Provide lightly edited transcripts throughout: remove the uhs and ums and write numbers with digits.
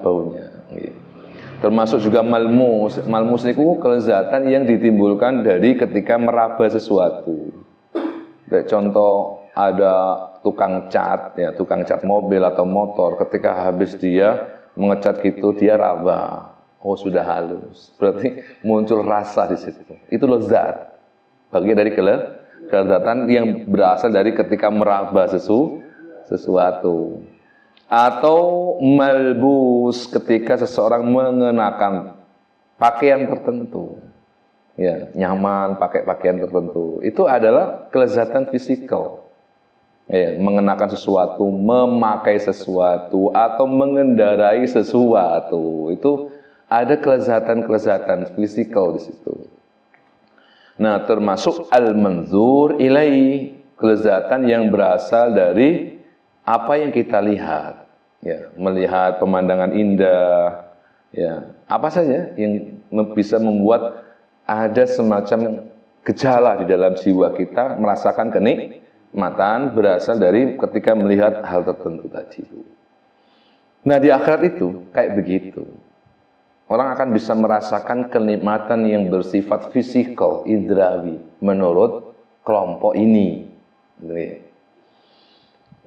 baunya. Termasuk juga malmus. Malmus itu kelezatan yang ditimbulkan dari ketika meraba sesuatu. Kayak contoh ada tukang cat, ya tukang cat mobil atau motor. Ketika habis dia mengecat gitu, dia raba. Oh sudah halus. Berarti muncul rasa di situ. Itu lezat. Bagian dari kelezatan yang berasal dari ketika meraba sesuatu. Atau malbus ketika seseorang mengenakan pakaian tertentu, ya nyaman pakai pakaian tertentu, itu adalah kelezatan fisikal, ya, mengenakan sesuatu, memakai sesuatu, atau mengendarai sesuatu, itu ada kelezatan fisikal di situ. Nah, termasuk al-manzur ilai, kelezatan yang berasal dari apa yang kita lihat, ya, melihat pemandangan indah, ya, apa saja yang bisa membuat ada semacam gejala di dalam jiwa kita merasakan kenikmatan berasal dari ketika melihat hal tertentu tadi. Nah, di akhirat itu kayak begitu. Orang akan bisa merasakan kenikmatan yang bersifat fisikal, indrawi, menurut kelompok ini.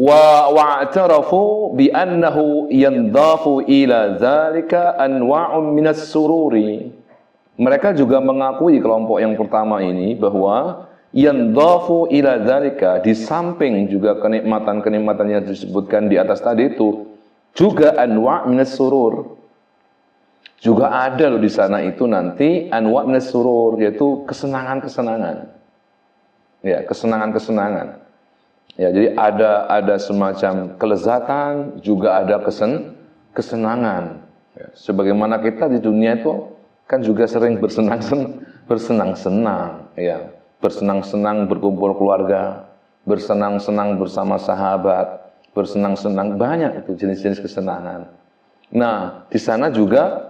Wa'tarafu bi annahu yandafu ila dzalika anwa'un minas sururi. Mereka juga mengakui kelompok yang pertama ini bahwa yandafu ila dzalika, di samping juga kenikmatan-kenikmatan yang disebutkan di atas tadi itu juga anwa' minas surur. Juga ada loh di sana itu nanti anwa' minas surur, yaitu kesenangan-kesenangan. Ya, kesenangan-kesenangan. Ya, jadi ada semacam kelezatan, juga ada kesenangan. Ya, sebagaimana kita di dunia itu kan juga sering bersenang-senang, ya, bersenang-senang berkumpul keluarga, bersenang-senang bersama sahabat, bersenang-senang, banyak itu jenis-jenis kesenangan. Nah, di sana juga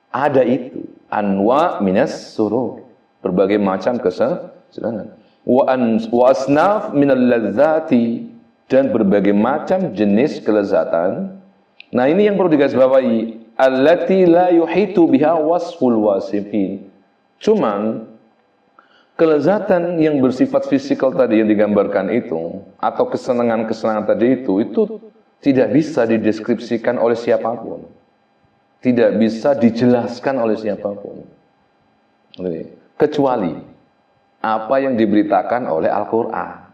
ada itu anwa minas surur, berbagai macam kesenangan. Wa asnaf minal ladzati, dan berbagai macam jenis kelezatan. Nah, ini yang perlu digarisbawahi, allati la yuhitu biha wasful wasifin. Cuman kelezatan yang bersifat fisikal tadi yang digambarkan itu, atau kesenangan-kesenangan tadi itu tidak bisa dideskripsikan oleh siapapun, tidak bisa dijelaskan oleh siapapun, kecuali apa yang diberitakan oleh Al-Quran.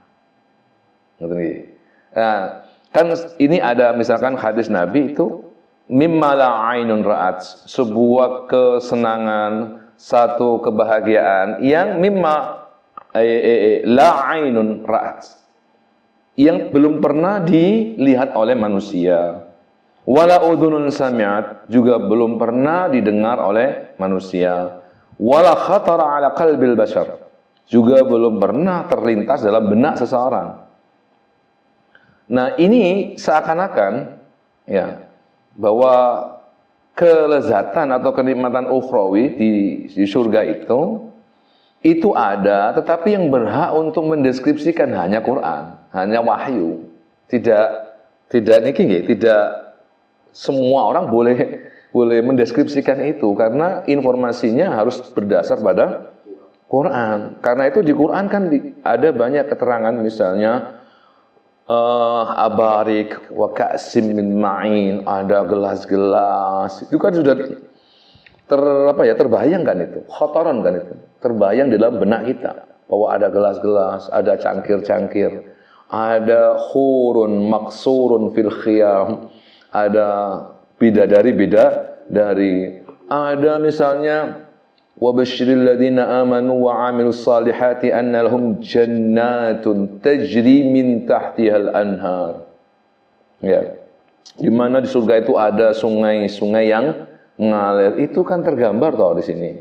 Nah, kan ini ada misalkan hadis Nabi itu mimma la ainun ra'at, sebuah kesenangan, satu kebahagiaan yang mimma la ainun ra'at, yang belum pernah dilihat oleh manusia, wala udhunun sami'at, juga belum pernah didengar oleh manusia, wala khatara ala qalbil bashar, juga belum pernah terlintas dalam benak seseorang. Nah, ini seakan-akan ya bahwa kelezatan atau kenikmatan ukhrawi di surga itu ada, tetapi yang berhak untuk mendeskripsikan hanya Quran, hanya wahyu. Tidak semua orang boleh mendeskripsikan itu, karena informasinya harus berdasar pada Quran. Karena itu di Quran kan ada banyak keterangan, misalnya abarik wa ka'sim min ma'in, ada gelas-gelas. Itu kan sudah terbayang kan itu, khotoron kan itu, terbayang di dalam benak kita bahwa ada gelas-gelas, ada cangkir-cangkir, ada hurun maksurun fil khiyam, ada bidadari, ada misalnya wa basyiril ladzina amanu wa 'amilus salihati anna lahum jannatun tajri min tahtihal anhar. Ya. Di mana di surga itu ada sungai-sungai yang mengalir. Itu kan tergambar toh di sini.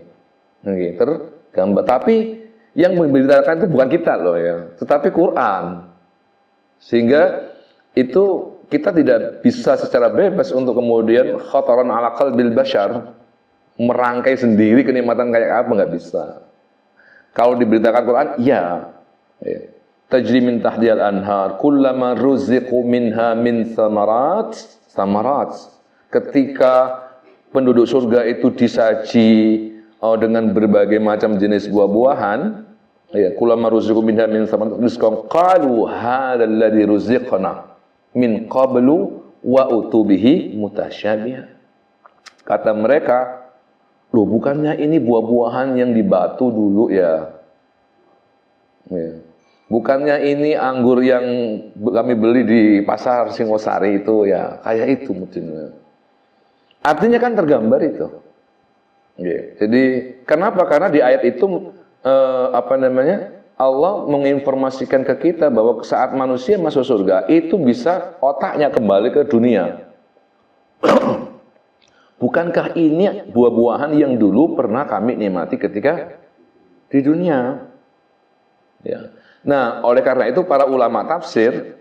Nggih, tergambar. Tapi yang memberitakan itu bukan kita loh ya, tetapi Quran. Sehingga itu kita tidak bisa secara bebas untuk kemudian khataran ala qalbil bashar, merangkai sendiri kenikmatan kayak apa, nggak bisa. Kalau diberitakan Quran, ya. Tajri min tahtihal anhar, kullama ruziqu minha min samarat. ketika penduduk surga itu disaji dengan berbagai macam jenis buah-buahan, ya, kullama ruziqu minha min thamaratin rizqan qalu hadzal ladzi ruziqna min qablu wa utubihi mutasyabiha. Kata mereka, loh bukannya ini buah-buahan yang di batu dulu ya? Ya. Bukannya ini anggur yang kami beli di pasar Singosari itu ya, kayak itu mungkin. Artinya kan tergambar itu. Ya. Jadi kenapa? Karena di ayat itu Allah menginformasikan ke kita bahwa saat manusia masuk surga itu bisa otaknya kembali ke dunia. Bukankah ini buah-buahan yang dulu pernah kami nikmati ketika di dunia? Ya. Nah, oleh karena itu para ulama tafsir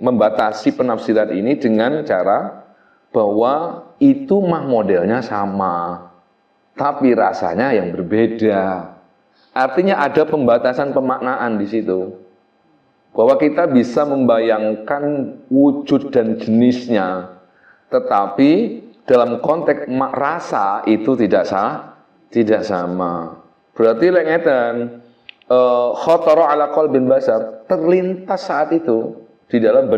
membatasi penafsiran ini dengan cara bahwa itu mah modelnya sama, tapi rasanya yang berbeda. Artinya ada pembatasan pemaknaan di situ. Bahwa kita bisa membayangkan wujud dan jenisnya, tetapi dalam konteks rasa itu tidak sama. Berarti ngeten, khotoro ala qalbin basar, terlintas saat itu di dalam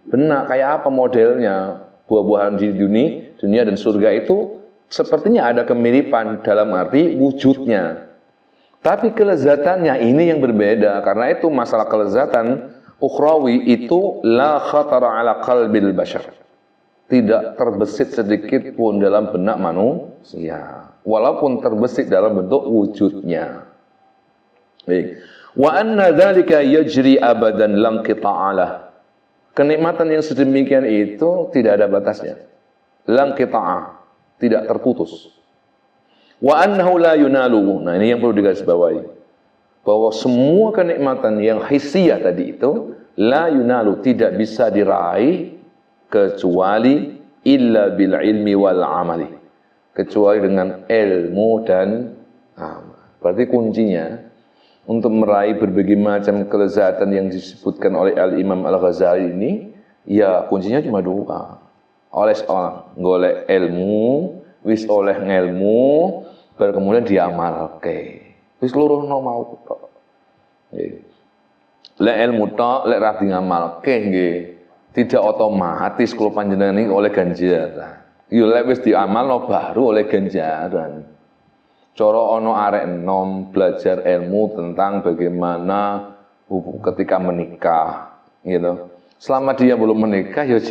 benak kayak apa modelnya buah-buahan di dunia dan surga itu sepertinya ada kemiripan dalam arti wujudnya, tapi kelezatannya ini yang berbeda. Karena itu masalah kelezatan ukhrawi itu la khatara ala qalbil bashar, tidak terbesit sedikit pun dalam benak manusia walaupun terbesit dalam bentuk wujudnya. Baik. Wa anna dzalika yajri abadan lam qita'alah. Kenikmatan yang sedemikian itu tidak ada batasnya. Lam qita'ah, tidak terputus. Wa annahu la yunalu. Nah, ini yang perlu digarisbawahi. Bahwa semua kenikmatan yang hissiyah tadi itu la yunalu, tidak bisa diraih kecuali illa bil ilmi wal amali. Kecuali dengan ilmu dan amal. Berarti kuncinya untuk meraih berbagai macam kelezatan yang disebutkan oleh Al-Imam Al-Ghazali ini, ya kuncinya cuma dua. Oleh seorang golek ilmu, wis oleh ngelmu, baru kemudian diamal. Oke. Wis luruh no mau tok. Lek ilmu tok, lek ra ngamal. Oke nggih. Tidak otomatis kalau panjenengan ini oleh ganjaran. Yo lek wis diamalno baru oleh ganjaran. Coro ono arek enom belajar ilmu tentang bagaimana ketika menikah, gitu. Selama dia belum menikah, ya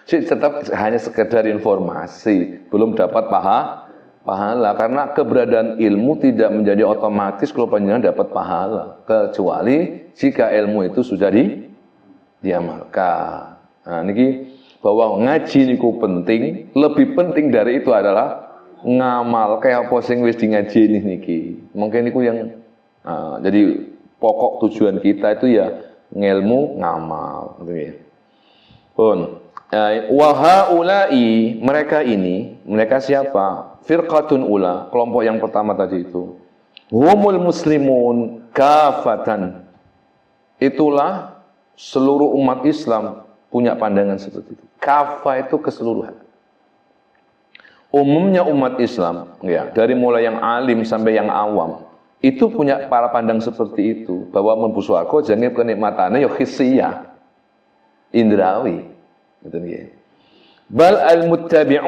tetap hanya sekedar informasi, belum dapat pahala. Karena keberadaan ilmu tidak menjadi otomatis kalau panjenengan dapat pahala, kecuali jika ilmu itu sudah diamalkan. Nah, niki bahwa ngaji niku penting, lebih penting dari itu adalah ngamal kayak apa sing wis di ngaji niki. Mungkin niku yang jadi pokok tujuan kita itu ya ngelmu ngamal gitu ya. Pun wa haula'i, mereka siapa? Firqatun ula, kelompok yang pertama tadi itu. Humul muslimun kafatan. Itulah seluruh umat Islam punya pandangan seperti itu. Kafa itu keseluruhan. Umumnya umat Islam, ya, dari mulai yang alim sampai yang awam, itu punya para pandang seperti itu, bahwa mlebu swarga jenenge kenikmatane ya hissiyah, indrawi, gitu nggih. Bal al-muttabi'un